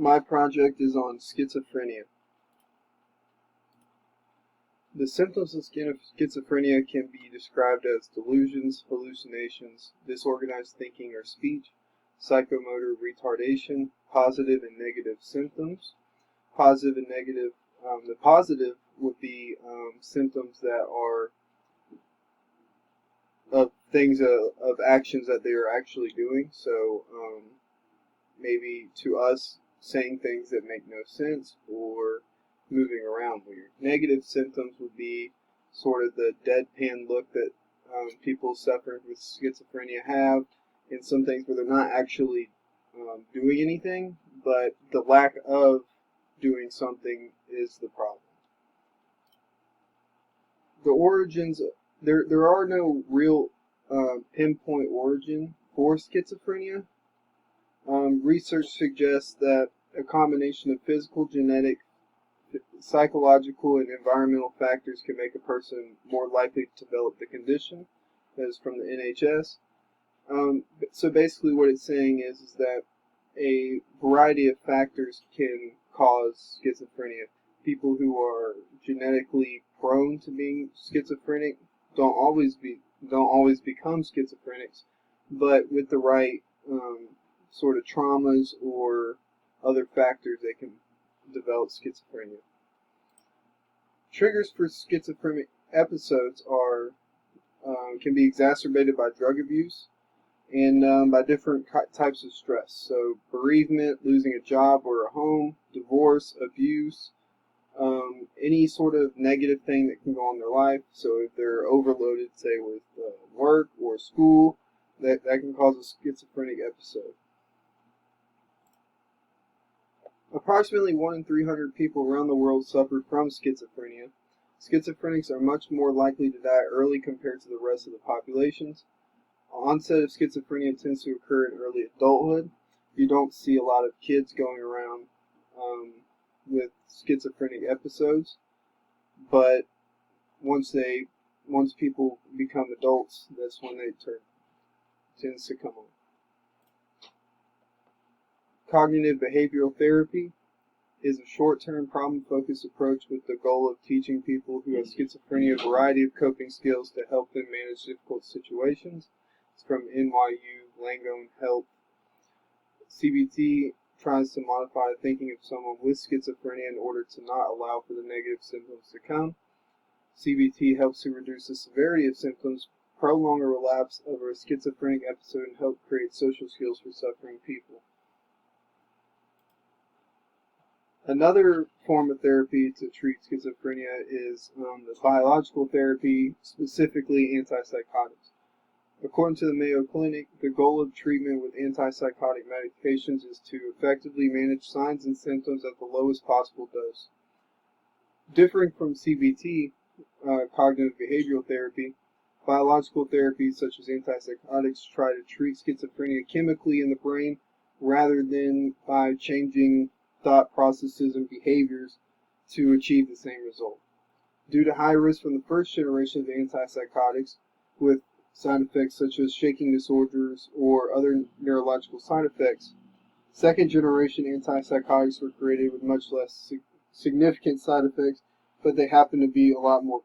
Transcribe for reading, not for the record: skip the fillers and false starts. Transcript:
My project is on schizophrenia. The symptoms of schizophrenia can be described as delusions, hallucinations, disorganized thinking or speech, psychomotor retardation, positive and negative symptoms. Positive and negative, the positive would be symptoms that are of things of actions that they are actually doing. So maybe to us saying things that make no sense or moving around weird. Negative symptoms would be sort of the deadpan look that people suffering with schizophrenia have, and some things where they're not actually doing anything, but the lack of doing something is the problem. The origins, there are no real pinpoint origin for schizophrenia. Research suggests that a combination of physical, genetic, psychological, and environmental factors can make a person more likely to develop the condition. That is from the NHS. So basically what it's saying is that a variety of factors can cause schizophrenia. People who are genetically prone to being schizophrenic don't always become schizophrenics, but with the right sort of traumas or other factors, they can develop schizophrenia. Triggers for schizophrenic episodes are can be exacerbated by drug abuse and by different types of stress. So bereavement, losing a job or a home, divorce, abuse, any sort of negative thing that can go on in their life. So if they're overloaded, say with work or school, that can cause a schizophrenic episode. Approximately 1 in 300 people around the world suffer from schizophrenia. Schizophrenics are much more likely to die early compared to the rest of the populations. Onset of schizophrenia tends to occur in early adulthood. You don't see a lot of kids going around with schizophrenic episodes, but once people become adults, that's when they tends to come on. Cognitive behavioral therapy is a short-term problem-focused approach with the goal of teaching people who have schizophrenia a variety of coping skills to help them manage difficult situations. It's from NYU Langone Health. CBT tries to modify the thinking of someone with schizophrenia in order to not allow for the negative symptoms to come. CBT helps to reduce the severity of symptoms, prolong a relapse of a schizophrenic episode, and help create social skills for suffering people. Another form of therapy to treat schizophrenia is the biological therapy, specifically antipsychotics. According to the Mayo Clinic, the goal of treatment with antipsychotic medications is to effectively manage signs and symptoms at the lowest possible dose. Differing from CBT, cognitive behavioral therapy, biological therapies such as antipsychotics try to treat schizophrenia chemically in the brain rather than by changing thought processes and behaviors to achieve the same result. Due to high risk from the first generation of antipsychotics, with side effects such as shaking disorders or other neurological side effects, second generation antipsychotics were created with much less significant side effects, but they happen to be a lot more